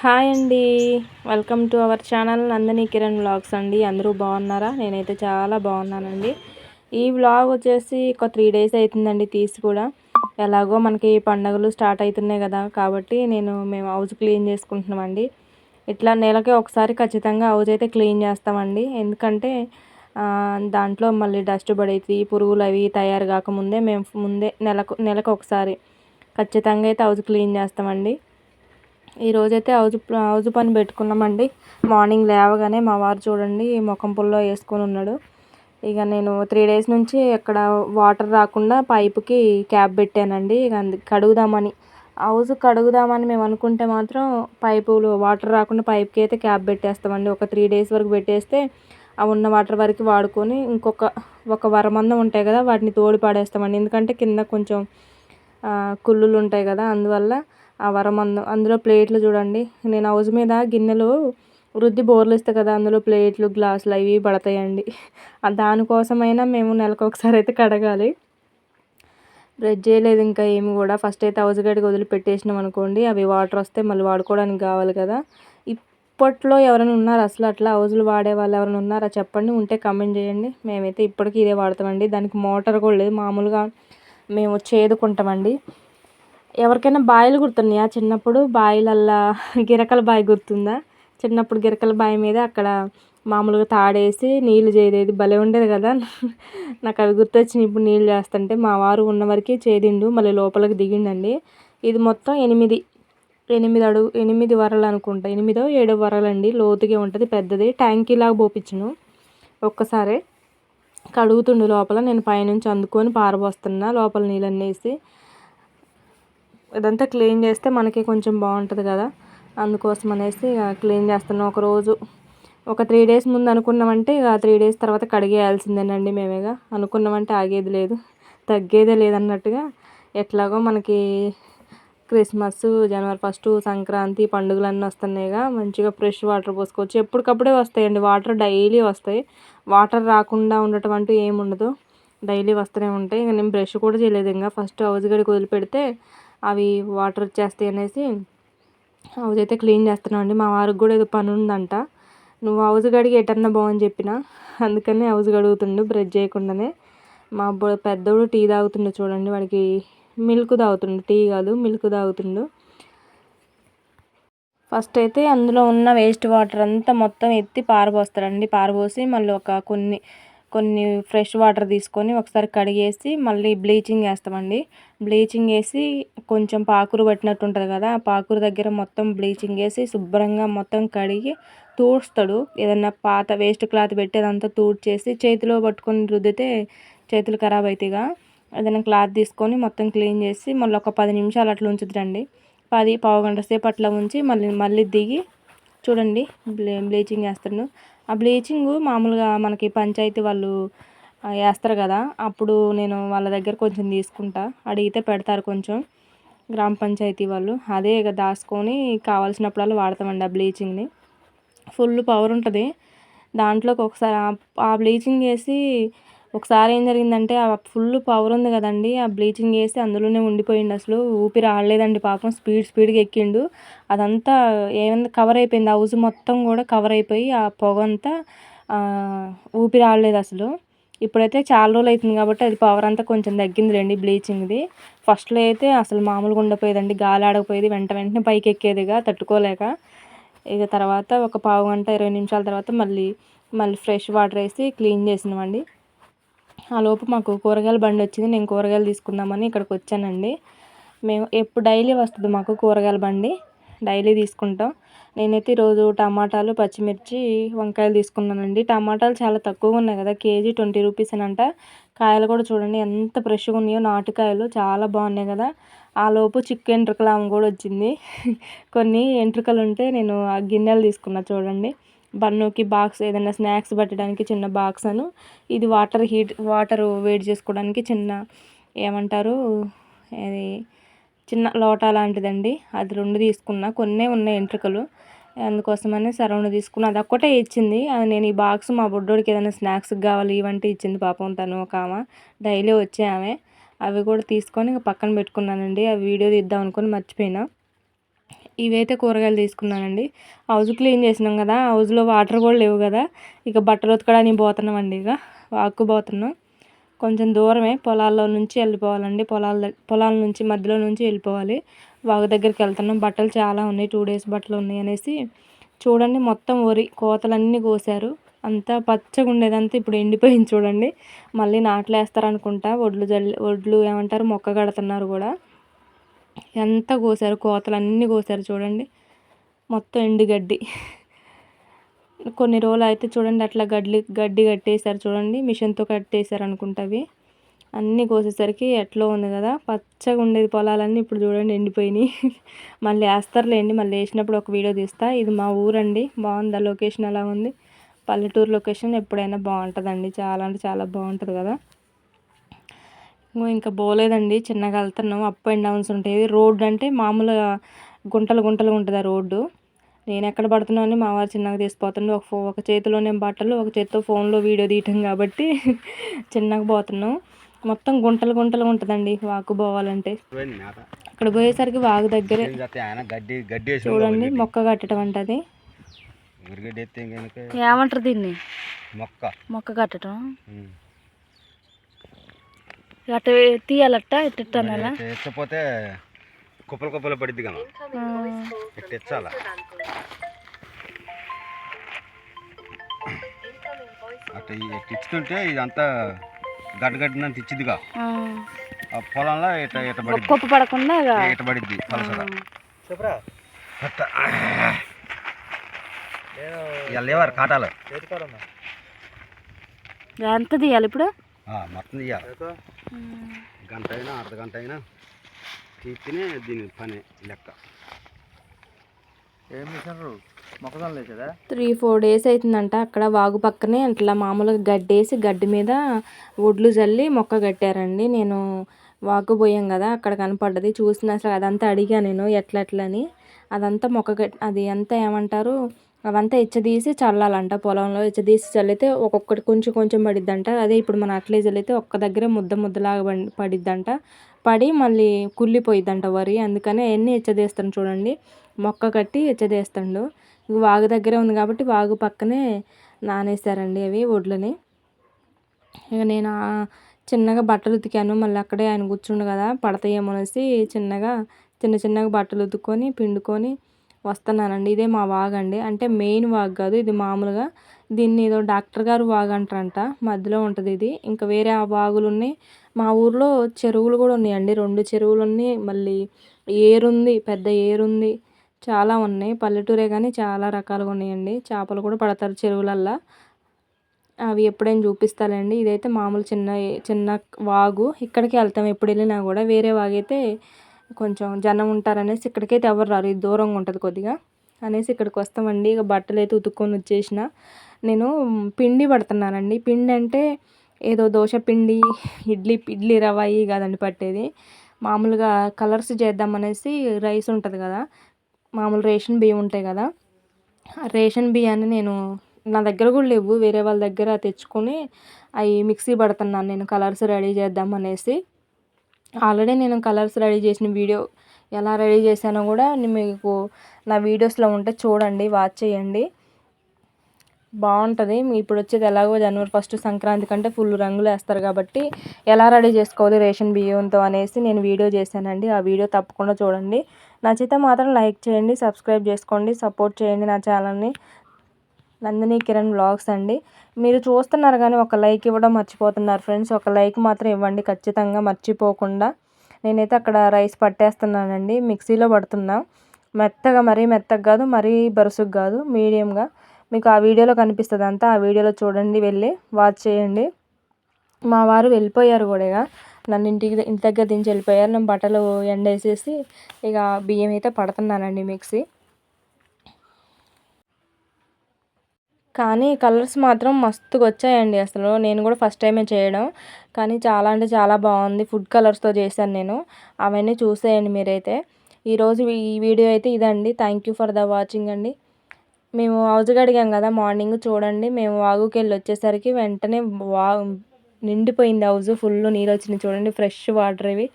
Hi అండి. Welcome to our channel Nandini Kiran vlogs అండి. అందరూ బాగున్నారా? నేనైతే చాలా బాగున్నానండి. ఈ వ్లాగ్ వచ్చేసి ఒక 3 డేస్ అవుతుందండి తీసి కూడా. ఎలాగో మనకి పండగలు స్టార్ట్ అవుతున్నాయి కదా, కాబట్టి మేము హౌస్ క్లీన్ చేసుకుంటున్నామండి. ఇట్లా నెలకి ఒకసారి ఖచ్చితంగా హౌస్ అయితే క్లీన్ చేస్తామండి. ఎందుకంటే దాంట్లో మళ్ళీ డస్ట్ పడేది, పురుగులు అవి తయారు కాకముందే మేము ముందే నెలకు ఒకసారి ఖచ్చితంగా అయితే హౌస్ క్లీన్ చేస్తామండి. ఈరోజైతే హౌజ్ పని పెట్టుకున్నామండి. మార్నింగ్ లేవగానే మా వారు చూడండి ముఖం పుల్లో వేసుకొని ఉన్నాడు. ఇక నేను 3 డేస్ నుంచి అక్కడ వాటర్ రాకుండా పైపుకి క్యాప్ పెట్టానండి. ఇక కడుగుదామని హౌజ్ కడుగుదామని మేము అనుకుంటే మాత్రం పైపులు వాటర్ రాకుండా పైప్కి అయితే క్యాప్ పెట్టేస్తామండి. ఒక 3 డేస్ వరకు పెట్టేస్తే ఆ ఉన్న వాటర్ వరకు వాడుకొని ఒక వరమందం ఉంటాయి కదా, వాటిని తోడి పాడేస్తామండి. ఎందుకంటే కింద కొంచెం కుళ్ళులు ఉంటాయి కదా, అందువల్ల ఆ వరమందం అందులో ప్లేట్లు చూడండి. నేను హౌజ్ మీద గిన్నెలు వృద్ధి బోర్లు ఇస్తాయి కదా, అందులో ప్లేట్లు గ్లాసులు అవి పడతాయండి. దానికోసమైనా మేము నెలకు ఒకసారి అయితే కడగాలి. బ్రష్ చేయలేదు ఇంకా ఏమి కూడా. ఫస్ట్ అయితే హౌజ్ గడికి వదిలిపెట్టేసినాం అనుకోండి, అవి వాటర్ వస్తే మళ్ళీ వాడుకోవడానికి కావాలి కదా. ఇప్పట్లో ఎవరైనా ఉన్నారు అసలు అట్లా హౌజులు వాడే వాళ్ళు ఎవరైనా ఉన్నారా చెప్పండి? ఉంటే కమెంట్ చేయండి. మేమైతే ఇప్పటికీ ఇదే వాడతామండి. దానికి మోటార్ కూడా లేదు, మామూలుగా మేము చేదుకుంటామండి. ఎవరికైనా బాయిలు గుర్తున్నాయా? చిన్నప్పుడు బాయిలల్లా గిరకల బావి గుర్తుందా? చిన్నప్పుడు గిరకల బావి మీద అక్కడ మామూలుగా తాడేసి నీళ్ళు చేదేది భలే ఉండేది కదా. నాకు అవి గుర్తొచ్చినాయి ఇప్పుడు నీళ్ళు చేస్తుంటే. మా వారు ఉన్న వరకు చేదిండు, మళ్ళీ లోపలికి దిగిండండి. ఇది మొత్తం 8 వరలు అనుకుంటా, 8 7 వరలండి. లోతుగా ఉంటుంది, పెద్దది ట్యాంకీలాగా పోపించును. ఒక్కసారి కడుగుతుండు లోపల, నేను పైనుంచి అందుకొని పారబోస్తున్నా లోపల నీళ్ళన్నీ వేసి. ఇదంతా క్లీన్ చేస్తే మనకి కొంచెం బాగుంటుంది కదా, అందుకోసం అనేసి క్లీన్ చేస్తున్నాం. ఒక 3 డేస్ ముందు అనుకున్నామంటే ఇక 3 డేస్ తర్వాత కడిగేయాల్సిందేనండి. మేమేగా అనుకున్నామంటే ఆగేది లేదు, తగ్గేదే లేదన్నట్టుగా. ఎట్లాగో మనకి క్రిస్మస్, జనవరి 1, సంక్రాంతి పండుగలన్నీ వస్తున్నాయిగా, మంచిగా ఫ్రెష్ వాటర్ పోసుకోవచ్చు. ఎప్పటికప్పుడే వస్తాయండి వాటర్, డైలీ వస్తాయి. వాటర్ రాకుండా ఉండటం అంటూ ఏముండదు, డైలీ వస్తూనే ఉంటాయి. ఇక నేను బ్రష్ కూడా చేయలేదు. ఇంకా ఫస్ట్ హౌజ్ గడికి వదిలిపెడితే అవి వాటర్ వచ్చేస్తాయి అనేసి హౌజ్ అయితే క్లీన్ చేస్తున్నాం అండి. మా వారికి కూడా ఏదో పని ఉందంట. నువ్వు హౌజ్ గడిగి ఎటన్నా బాగుంని చెప్పిన, అందుకని హౌజ్ గడుగుతుండు బ్రష్ చేయకుండానే. మా పెద్దోడు టీ తాగుతుండు చూడండి, వాడికి మిల్క్ తాగుతుండు, టీ కాదు మిల్క్ తాగుతుండు. ఫస్ట్ అయితే అందులో ఉన్న వేస్ట్ వాటర్ అంతా మొత్తం ఎత్తి పారబోస్తారండి. పారబోసి మళ్ళీ కొన్ని ఫ్రెష్ వాటర్ తీసుకొని ఒకసారి కడిగేసి మళ్ళీ బ్లీచింగ్ వేస్తామండి. బ్లీచింగ్ వేసి కొంచెం పాకురు పట్టినట్టు ఉంటుంది కదా, ఆ పాకురు దగ్గర మొత్తం బ్లీచింగ్ వేసి శుభ్రంగా మొత్తం కడిగి తూడుస్తాడు. ఏదన్నా పాత వేస్ట్ క్లాత్ పెట్టి అదంతా తూడ్చేసి చేతిలో పట్టుకొని రుద్దితే చేతులు ఖరాబ్ అవుతాయిగా. ఏదైనా క్లాత్ తీసుకొని మొత్తం క్లీన్ చేసి మళ్ళీ ఒక 10 నిమిషాలు అట్లా ఉంచుతారండి. పావు గంట సేపు అట్లా ఉంచి మళ్ళీ దిగి చూడండి బ్లీచింగ్ వేస్తాను. ఆ బ్లీచింగ్ మామూలుగా మనకి పంచాయతీ వాళ్ళు వేస్తారు కదా, అప్పుడు నేను వాళ్ళ దగ్గర కొంచెం తీసుకుంటా, అడిగితే పెడతారు కొంచెం, గ్రామ పంచాయతీ వాళ్ళు. అదే ఇక దాచుకొని కావాల్సినప్పుడల్లా వాడతామండి ఆ బ్లీచింగ్ని. ఫుల్ పవర్ ఉంటుంది దాంట్లోకి. ఒకసారి ఆ బ్లీచింగ్ వేసి ఒకసారి ఏం జరిగిందంటే, ఆ ఫుల్ పవర్ ఉంది కదండి, ఆ బ్లీచింగ్ వేసి అందులోనే ఉండిపోయిండు. అసలు ఊపిరి ఆడలేదండి పాపం, స్పీడ్గా ఎక్కిండు. అదంతా ఏమైంది, కవర్ అయిపోయింది, హౌస్ మొత్తం కూడా కవర్ అయిపోయి ఆ పొగ అంతా ఊపిరి ఆడలేదు అసలు. ఇప్పుడైతే చాలా రోజులు అవుతుంది కాబట్టి అది పవర్ అంతా కొంచెం తగ్గింది రండి బ్లీచింగ్ది. ఫస్ట్లో అయితే అసలు మామూలుగా ఉండపోయేదండి, గాలి ఆడకపోయేది, వెంటనే పైకి ఎక్కేదిగా తట్టుకోలేక. ఇక తర్వాత ఒక పావు గంట 20 నిమిషాల తర్వాత మళ్ళీ ఫ్రెష్ వాటర్ వేసి క్లీన్ చేసినామండి. ఆ లోపు మాకు కూరగాయల బండి వచ్చింది, నేను కూరగాయలు తీసుకుందామని ఇక్కడికి వచ్చానండి. మేము డైలీ వస్తుంది మాకు కూరగాయల బండి, డైలీ తీసుకుంటాం. నేనైతే ఈరోజు టమాటాలు, పచ్చిమిర్చి, వంకాయలు తీసుకున్నానండి. టమాటాలు చాలా తక్కువగా ఉన్నాయి కదా, కేజీ 20 రూపీస్ అనంట. కాయలు కూడా చూడండి ఎంత ఫ్రెష్గా ఉన్నాయో, నాటుకాయలు చాలా బాగున్నాయి కదా. ఆ లోపు చిక్కు ఎంట్రుకలు ఆమె కూడా వచ్చింది. కొన్ని ఎంట్రుకలు ఉంటే నేను ఆ గిన్నెలు తీసుకున్నా చూడండి. బన్నుకి బాక్స్, ఏదైనా స్నాక్స్ పెట్టడానికి చిన్న బాక్స్ అను, ఇది వాటర్ వేడి చేసుకోవడానికి చిన్న ఏమంటారు అది చిన్న లోటా లాంటిదండి, అది 2 తీసుకున్నా. కొన్నే ఉన్నాయి ఎంట్రుకలు, అందుకోసమని సరౌండ్ తీసుకున్నా. అది ఒక్కటే ఇచ్చింది. అది నేను ఈ బాక్స్ మా బుడ్డోడికి ఏదైనా స్నాక్స్కి కావాలి ఇవంటే ఇచ్చింది పాపం తను. ఒక ఆమె డైలీ వచ్చే ఆమె. అవి కూడా తీసుకొని పక్కన పెట్టుకున్నానండి. ఆ వీడియో తీద్దాం అనుకొని మర్చిపోయినా. ఇవైతే కూరగాయలు తీసుకున్నానండి. హౌస్ క్లీన్ చేసినాం కదా, హౌస్లో వాటర్ కూడా లేవు కదా, ఇక బట్టలు ఉతకడానికి పోతున్నామండి. ఇక వాక్కు పోతున్నాం. కొంచెం దూరమే, పొలాల్లో నుంచి వెళ్ళిపోవాలండి. పొలాల నుంచి మధ్యలో నుంచి వెళ్ళిపోవాలి. వాగు దగ్గరికి వెళ్తున్నాం. బట్టలు చాలా ఉన్నాయి, 2 డేస్ బట్టలు ఉన్నాయి అనేసి. చూడండి మొత్తం వరి కోతలన్నీ కోసారు. అంతా పచ్చగా ఉండేదంతా ఇప్పుడు ఎండిపోయింది చూడండి. మళ్ళీ నాట్లు వేస్తారనుకుంటా. ఒడ్లు ఏమంటారు, మొక్క కడుతున్నారు కూడా. ఎంత కోసారు, కోతలన్నీ కోసారు చూడండి. మొత్తం ఎండుగడ్డి. కొన్ని రోజులు అయితే చూడండి అట్లా గడ్డి కట్టేశారు చూడండి, మిషన్తో కట్టేశారు అనుకుంటా. అవి అన్నీ కోసేసరికి ఎట్లా ఉంది కదా, పచ్చగా ఉండేది పొలాలన్నీ ఇప్పుడు చూడండి ఎండిపోయినాయి. మళ్ళీ వేస్తారులేండి, మళ్ళీ వేసినప్పుడు ఒక వీడియో తీస్తా. ఇది మా ఊరండి. బాగుందా లొకేషన్? ఎలా ఉంది? పల్లెటూరు లొకేషన్ ఎప్పుడైనా బాగుంటుందండి, చాలా అంటే చాలా బాగుంటుంది కదా. ఇంకా పోలేదండి, చిన్నగా వెళ్తున్నాం. అప్ అండ్ డౌన్స్ ఉంటాయి. రోడ్డు అంటే మామూలుగా గుంటలు గుంటలు ఉంటుంది ఆ రోడ్డు. నేను ఎక్కడ పడుతున్నాను మా వారు చిన్నగా తీసిపోతుండే. ఒక చేతిలోనే బట్టలు, ఒక చేతితో ఫోన్లో వీడియో తీయటం కాబట్టి చిన్నగా పోతున్నాం. మొత్తం గుంటలు గుంటలు ఉంటుందండి వాకు పోవాలంటే. అక్కడ పోయేసరికి వాగు దగ్గరే చూడండి మొక్క కట్టడం అంటది. ఏమంటారు దీన్ని? మొక్క కట్టడం. అట్ట తీయాలట్ట ఎట్టపోతే కుప్పలు కుప్పలు పడిద్ది కదా, ఎట్టించాలా. అట్లా ఎట్టించుతుంటే ఇదంతా గడ్డగడ్డినంత ఇచ్చిద్దిగా ఆ పొలంలో ఎట్ట కుప్ప పడకుండా ఎట్ట పడిద్ది పలసగా. లేవారు కాటాలు ఎంత తీయాలి ఇప్పుడు? మొత్తం తీయాలి. గంట అయినా అర్ధగంట అయినా తీస్తేనే దీని పని లెక్క. ఏం చేశారు? మొక్కజొన్న లేచదా? 3-4 డేస్ అవుతుందంట. అక్కడ వాగు పక్కనే అట్లా మామూలుగా గడ్డేసి గడ్డి మీద ఒడ్లు జల్లి మొక్క కట్టారండి. నేను వాగు పోయాం కదా, అక్కడ కనపడ్డది. చూసిన అసలు అదంతా అడిగా నేను ఎట్లా అని. అదంతా అది అంతా ఏమంటారు, అవంతా ఎచ్చదీసి చల్లాలంట. పొలంలో ఎచ్చదీసి చల్లితే ఒక్కొక్కటి కొంచెం కొంచెం పడిద్దంట. అదే ఇప్పుడు మన అట్లే చల్లితే ఒక్క దగ్గరే ముద్దలాగా పడిద్దంట. పడి మళ్ళీ కుళ్ళిపోయిద్దంట వరి. అందుకనే అవన్నీ ఎచ్చదీస్తాను చూడండి. మొక్క కట్టి ఎచ్చదీస్తాడు. వాగు దగ్గరే ఉంది కాబట్టి వాగు పక్కనే నానేసారండి అవి వడ్లని. ఇక నేను చిన్నగా బట్టలు ఉతికాను. మళ్ళీ అక్కడే ఆయన కూర్చుండు కదా, పడతాయేమో అనేసి చిన్నగా బట్టలు ఉతుక్కొని పిండుకొని వస్తున్నానండి. ఇదే మా వాగు అండి. అంటే మెయిన్ వాగు కాదు ఇది, మామూలుగా దీన్ని ఏదో డాక్టర్ గారు వాగు అంటారంట. మధ్యలో ఉంటుంది ఇది. ఇంకా వేరే వాగులు ఉన్నాయి. మా ఊర్లో చెరువులు కూడా ఉన్నాయండి. 2 చెరువులు ఉన్నాయి. మళ్ళీ ఏరుంది, పెద్ద ఏరుంది. చాలా ఉన్నాయి. పల్లెటూరే కానీ చాలా రకాలుగా ఉన్నాయండి. చేపలు కూడా పడతారు చెరువులల్లో. అవి ఎప్పుడైనా చూపిస్తానండి. ఇదైతే మామూలు చిన్న వాగు. ఇక్కడికి వెళ్తాం ఎప్పుడు వెళ్ళినా కూడా. వేరే వాగు అయితే కొంచెం జనం ఉంటారనేసి ఇక్కడికైతే ఎవరు రారు, ఇది దూరంగా ఉంటుంది కొద్దిగా అనేసి ఇక్కడికి వస్తామండి. ఇక బట్టలు అయితే ఉతుక్కొని వచ్చేసిన. నేను పిండి పడుతున్నానండి. పిండి అంటే ఏదో దోశ పిండి, ఇడ్లీ రవ్వ అవి కాదండి పట్టేది. మామూలుగా కలర్స్ చేద్దామనేసి రైస్ ఉంటుంది కదా, మామూలు రేషన్ బియ్యం ఉంటాయి కదా, రేషన్ బియ్యాన్ని నేను నా దగ్గర కూడా లేవు, వేరే వాళ్ళ దగ్గర తెచ్చుకొని అవి మిక్సీ పడుతున్నాను నేను కలర్స్ రెడీ చేద్దామనేసి. ఆల్రెడీ నేను కలర్స్ రెడీ చేసిన వీడియో ఎలా రెడీ చేశానో కూడా మీకు నా వీడియోస్లో ఉంటే చూడండి, వాచ్ చేయండి. బాగుంటుంది. ఇప్పుడు వచ్చేది ఎలాగో జనవరి 1 సంక్రాంతి కంటే ఫుల్ రంగులు వేస్తారు కాబట్టి ఎలా రెడీ చేసుకోవాలి రేషన్ బియ్యంతో అనేసి నేను వీడియో చేశానండి. ఆ వీడియో తప్పకుండా చూడండి. నచ్చితే మాత్రం లైక్ చేయండి, సబ్స్క్రైబ్ చేసుకోండి, సపోర్ట్ చేయండి నా ఛానల్ని. నందిని కిరణ్ వ్లాగ్స్ అండి. మీరు చూస్తున్నారు కానీ ఒక లైక్ ఇవ్వడం మర్చిపోతున్నారు ఫ్రెండ్స్. ఒక లైక్ మాత్రం ఇవ్వండి ఖచ్చితంగా, మర్చిపోకుండా. నేనైతే అక్కడ రైస్ పట్టేస్తున్నానండి, మిక్సీలో పడుతున్నా. మరీ మెత్తగా కాదు, మరీ బరుసుగా కాదు, మీడియంగా. మీకు ఆ వీడియోలో కనిపిస్తుంది అంతా. ఆ వీడియోలో చూడండి, వెళ్ళి వాచ్ చేయండి. మా వారు వెళ్ళిపోయారు కూడా, నన్ను ఇంటి దగ్గర దించి వెళ్ళిపోయారు. నేను బట్టలు ఎండేసేసి ఇక బియ్యం అయితే పడుతున్నానండి మిక్సీ. కానీ కలర్స్ మాత్రం మస్తుగా వచ్చాయండి అసలు. నేను కూడా ఫస్ట్ టైమే చేయడం, కానీ చాలా అంటే చాలా బాగుంది. ఫుడ్ కలర్స్తో చేశాను నేను. అవన్నీ చూసేయండి మీరైతే. ఈరోజు ఈ వీడియో అయితే ఇదండి. Thank you for the watching అండి. మేము హౌస్ కడిగాం కదా మార్నింగ్, చూడండి మేము వాగుకి వెళ్ళి వచ్చేసరికి వెంటనే నిండిపోయింది హౌస్. ఫుల్ నీళ్ళు వచ్చినాయి చూడండి, ఫ్రెష్ వాటర్ ఇవి.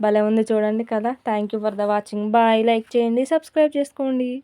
భలే ఉంది చూడండి కదా. Thank you for the watching. Bye. Like చేయండి, సబ్స్క్రైబ్ చేసుకోండి.